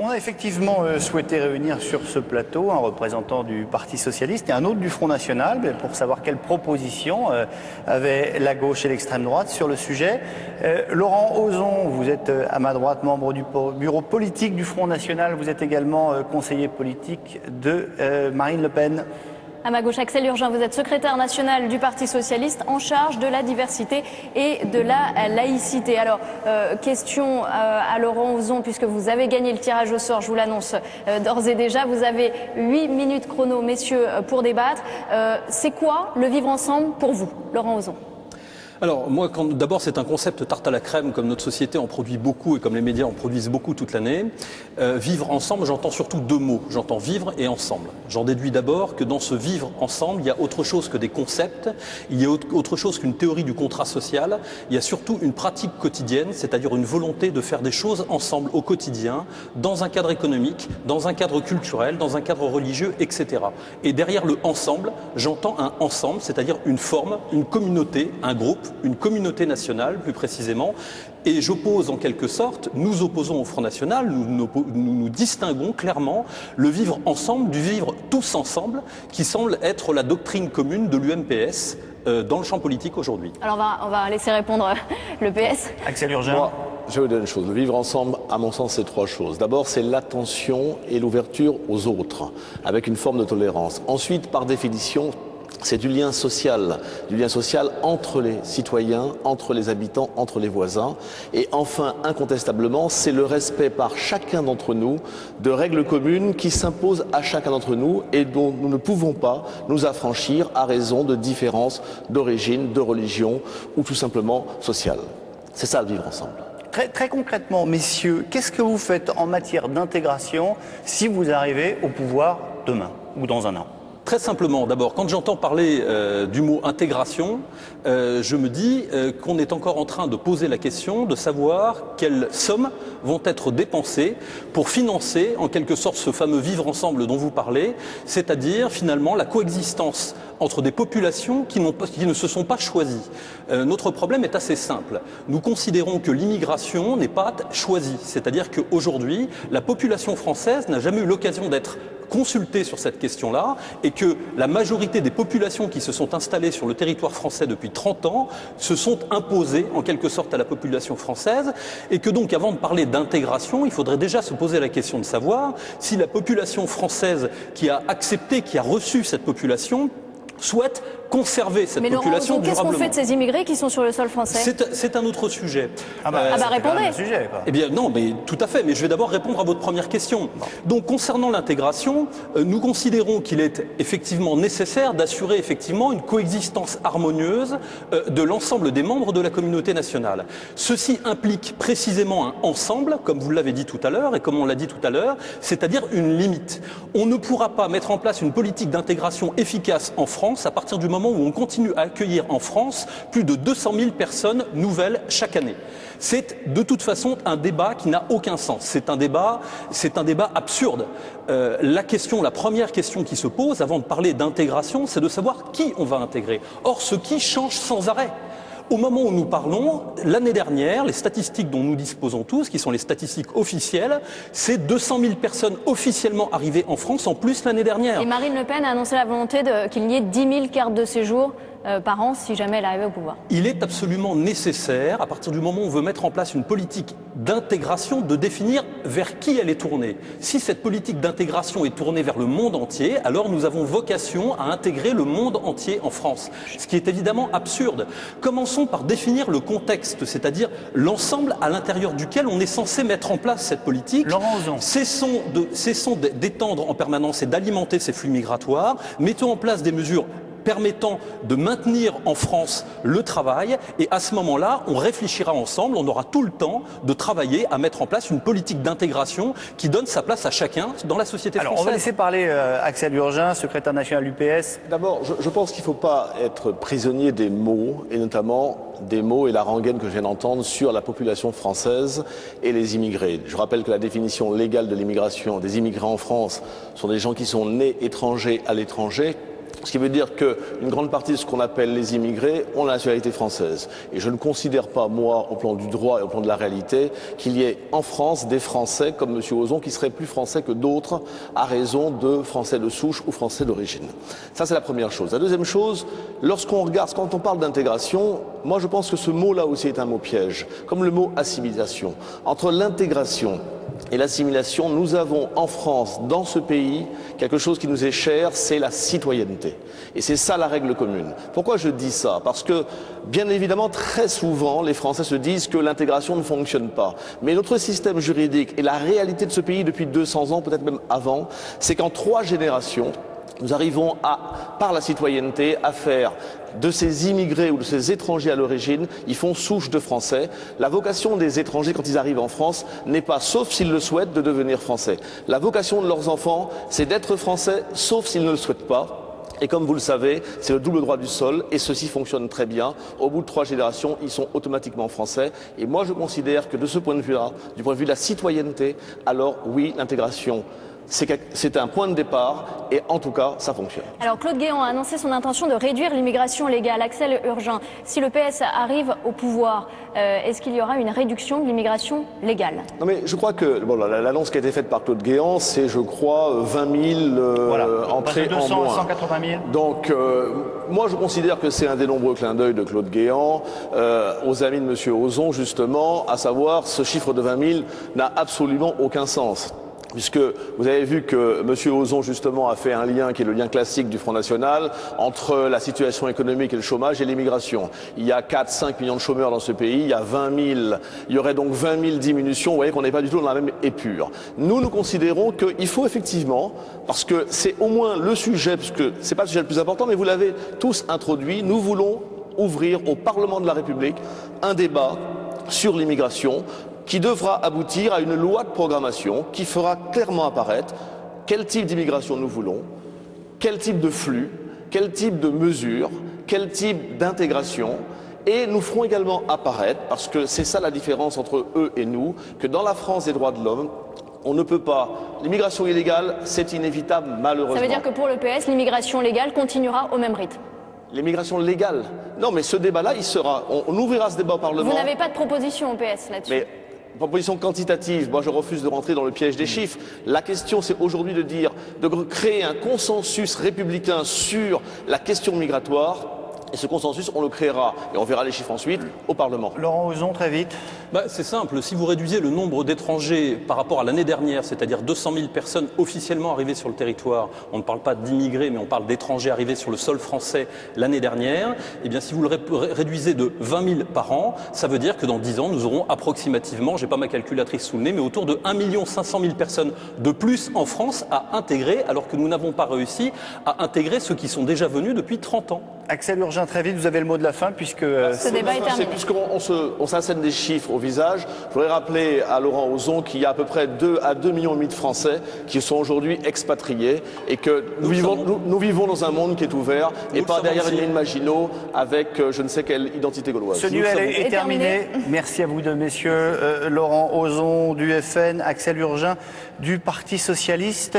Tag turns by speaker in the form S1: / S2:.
S1: On a effectivement souhaité réunir sur ce plateau un représentant du Parti socialiste et un autre du Front national pour savoir quelles propositions avait la gauche et l'extrême droite sur le sujet. Laurent Ozon, vous êtes à ma droite membre du bureau politique du Front national, vous êtes également conseiller politique de Marine Le Pen.
S2: À ma gauche, Axel Urgen, vous êtes secrétaire national du Parti socialiste en charge de la diversité et de la laïcité. Alors, question à Laurent Ozon, puisque vous avez gagné le tirage au sort, je vous l'annonce d'ores et déjà. Vous avez 8 minutes chrono, messieurs, pour débattre. C'est quoi le vivre ensemble pour vous, Laurent Ozon ?
S3: Alors moi, d'abord, c'est un concept tarte à la crème, comme notre société en produit beaucoup et comme les médias en produisent beaucoup toute l'année. Vivre ensemble, j'entends surtout deux mots. J'entends vivre et ensemble. J'en déduis d'abord que dans ce vivre ensemble, il y a autre chose que des concepts, il y a autre chose qu'une théorie du contrat social, il y a surtout une pratique quotidienne, c'est-à-dire une volonté de faire des choses ensemble au quotidien, dans un cadre économique, dans un cadre culturel, dans un cadre religieux, etc. Et derrière le ensemble, j'entends un ensemble, c'est-à-dire une forme, une communauté, un groupe, une communauté nationale plus précisément, et j'oppose en quelque sorte, nous opposons au Front National, nous distinguons clairement le vivre ensemble du vivre tous ensemble, qui semble être la doctrine commune de l'UMPS dans le champ politique aujourd'hui.
S2: Alors on va laisser répondre le PS.
S1: Axel Urgen.
S4: Moi, je vais vous dire une chose, le vivre ensemble, à mon sens, c'est trois choses. D'abord, c'est l'attention et l'ouverture aux autres, avec une forme de tolérance. Ensuite, par définition, c'est du lien social entre les citoyens, entre les habitants, entre les voisins. Et enfin, incontestablement, c'est le respect par chacun d'entre nous de règles communes qui s'imposent à chacun d'entre nous et dont nous ne pouvons pas nous affranchir à raison de différences d'origine, de religion ou tout simplement sociales. C'est ça le vivre ensemble.
S1: Très concrètement, messieurs, qu'est-ce que vous faites en matière d'intégration si vous arrivez au pouvoir demain ou dans un an ?
S3: Très simplement, d'abord, quand j'entends parler du mot intégration, je me dis qu'on est encore en train de poser la question de savoir quelles sommes vont être dépensées pour financer en quelque sorte ce fameux vivre ensemble dont vous parlez, c'est-à-dire finalement la coexistence entre des populations qui ne se sont pas choisies. Notre problème est assez simple. Nous considérons que l'immigration n'est pas choisie, c'est-à-dire qu'aujourd'hui, la population française n'a jamais eu l'occasion d'être consultée sur cette question-là et que la majorité des populations qui se sont installées sur le territoire français depuis 30 ans se sont imposées en quelque sorte à la population française et que donc avant de parler d'intégration, il faudrait déjà se poser la question de savoir si la population française qui a accepté, qui a reçu cette population souhaite conserver cette population durablement.
S2: Qu'est-ce qu'on fait de ces immigrés qui sont sur le sol français ?
S3: C'est un autre sujet.
S2: Répondez.
S1: Sujet, quoi.
S3: Eh bien non, mais tout à fait. Mais je vais d'abord répondre à votre première question. Donc concernant l'intégration, nous considérons qu'il est effectivement nécessaire d'assurer effectivement une coexistence harmonieuse de l'ensemble des membres de la communauté nationale. Ceci implique précisément un ensemble, comme vous l'avez dit tout à l'heure et comme on l'a dit tout à l'heure, c'est-à-dire une limite. On ne pourra pas mettre en place une politique d'intégration efficace en France à partir du moment où on continue à accueillir en France plus de 200 000 personnes nouvelles chaque année. C'est de toute façon un débat qui n'a aucun sens. C'est un débat absurde. La première question qui se pose avant de parler d'intégration, c'est de savoir qui on va intégrer. Or, ce qui change sans arrêt. Au moment où nous parlons, l'année dernière, les statistiques dont nous disposons tous, qui sont les statistiques officielles, c'est 200 000 personnes officiellement arrivées en France en plus l'année dernière.
S2: Et Marine Le Pen a annoncé la volonté qu'il y ait 10 000 cartes de séjour par an si jamais elle arrivait au pouvoir.
S3: Il est absolument nécessaire, à partir du moment où on veut mettre en place une politique d'intégration, de définir vers qui elle est tournée. Si cette politique d'intégration est tournée vers le monde entier, alors nous avons vocation à intégrer le monde entier en France. Ce qui est évidemment absurde. Commençons par définir le contexte, c'est-à-dire l'ensemble à l'intérieur duquel on est censé mettre en place cette politique.
S1: Laurent Ozon.
S3: Cessons d'étendre en permanence et d'alimenter ces flux migratoires. Mettons en place des mesures permettant de maintenir en France le travail et à ce moment-là, on réfléchira ensemble, on aura tout le temps de travailler à mettre en place une politique d'intégration qui donne sa place à chacun dans la société française.
S1: Alors, on va laisser parler Axel Urgen, secrétaire national du PS.
S4: D'abord, je pense qu'il ne faut pas être prisonnier des mots, et notamment des mots et la rengaine que je viens d'entendre sur la population française et les immigrés. Je rappelle que la définition légale de l'immigration, des immigrés en France, sont des gens qui sont nés étrangers à l'étranger, Ce qui veut dire qu'une grande partie de ce qu'on appelle les immigrés ont la nationalité française. Et je ne considère pas, moi, au plan du droit et au plan de la réalité, qu'il y ait en France des Français, comme M. Ozon, qui seraient plus français que d'autres à raison de français de souche ou français d'origine. Ça, c'est la première chose. La deuxième chose, lorsqu'on regarde, quand on parle d'intégration, moi, je pense que ce mot-là aussi est un mot piège, comme le mot assimilation. Entre l'intégration et l'assimilation, nous avons en France, dans ce pays, quelque chose qui nous est cher, c'est la citoyenneté. Et c'est ça la règle commune. Pourquoi je dis ça? Parce que, bien évidemment, très souvent, les Français se disent que l'intégration ne fonctionne pas. Mais notre système juridique et la réalité de ce pays depuis 200 ans, peut-être même avant, c'est qu'en 3 générations, nous arrivons par la citoyenneté, à faire de ces immigrés ou de ces étrangers à l'origine, ils font souche de Français. La vocation des étrangers, quand ils arrivent en France, n'est pas, sauf s'ils le souhaitent, de devenir Français. La vocation de leurs enfants, c'est d'être Français, sauf s'ils ne le souhaitent pas. Et comme vous le savez, c'est le double droit du sol, et ceci fonctionne très bien. Au bout de 3 générations, ils sont automatiquement français. Et moi, je considère que de ce point de vue-là, du point de vue de la citoyenneté, alors oui, l'intégration, c'est un point de départ, et en tout cas, ça fonctionne.
S2: Alors Claude Guéant a annoncé son intention de réduire l'immigration légale. Axel Urgen, si le PS arrive au pouvoir, est-ce qu'il y aura une réduction de l'immigration légale?
S4: Non mais je crois que bon, l'annonce qui a été faite par Claude Guéant, c'est je crois 20 000 entrées en moins.
S1: 180 000.
S4: Donc moi je considère que c'est un des nombreux clins d'œil de Claude Guéant aux amis de M. Ozon justement, à savoir ce chiffre de 20 000 n'a absolument aucun sens. Puisque vous avez vu que M. Ozon, justement, a fait un lien qui est le lien classique du Front National entre la situation économique et le chômage et l'immigration. Il y a 4-5 millions de chômeurs dans ce pays, il y a 20 000, il y aurait donc 20 000 diminutions, vous voyez qu'on n'est pas du tout dans la même épure. Nous considérons qu'il faut effectivement, parce que c'est au moins le sujet, parce que c'est pas le sujet le plus important, mais vous l'avez tous introduit, nous voulons ouvrir au Parlement de la République un débat sur l'immigration, qui devra aboutir à une loi de programmation qui fera clairement apparaître quel type d'immigration nous voulons, quel type de flux, quel type de mesures, quel type d'intégration. Et nous ferons également apparaître, parce que c'est ça la différence entre eux et nous, que dans la France des droits de l'homme, on ne peut pas. L'immigration illégale, c'est inévitable malheureusement.
S2: Ça veut dire que pour le PS, l'immigration légale continuera au même rythme?
S4: L'immigration légale? Non, mais ce débat-là, il sera. On ouvrira ce débat au Parlement.
S2: Vous n'avez pas de proposition au PS là-dessus?
S4: Mais proposition quantitative, moi je refuse de rentrer dans le piège des chiffres. La question c'est aujourd'hui de créer un consensus républicain sur la question migratoire. Et ce consensus, on le créera, et on verra les chiffres ensuite, au Parlement.
S1: Laurent Ozon, très vite.
S3: C'est simple, si vous réduisez le nombre d'étrangers par rapport à l'année dernière, c'est-à-dire 200 000 personnes officiellement arrivées sur le territoire, on ne parle pas d'immigrés, mais on parle d'étrangers arrivés sur le sol français l'année dernière, eh bien si vous le réduisez de 20 000 par an, ça veut dire que dans 10 ans, nous aurons approximativement, j'ai pas ma calculatrice sous le nez, mais autour de 1 500 000 personnes de plus en France à intégrer, alors que nous n'avons pas réussi à intégrer ceux qui sont déjà venus depuis 30 ans.
S1: Axel Urgen, très vite, vous avez le mot de la fin puisque...
S2: Ce débat est terminé.
S4: Puisqu'on s'assène des chiffres au visage, je voudrais rappeler à Laurent Ozon qu'il y a à peu près 2 à 2,5 millions de Français qui sont aujourd'hui expatriés et que nous vivons dans un monde qui est ouvert et pas derrière une ligne Maginot avec je ne sais quelle identité gauloise.
S1: Ce duel est terminé. Merci à vous deux, messieurs. Laurent Ozon du FN, Axel Urgen du Parti Socialiste.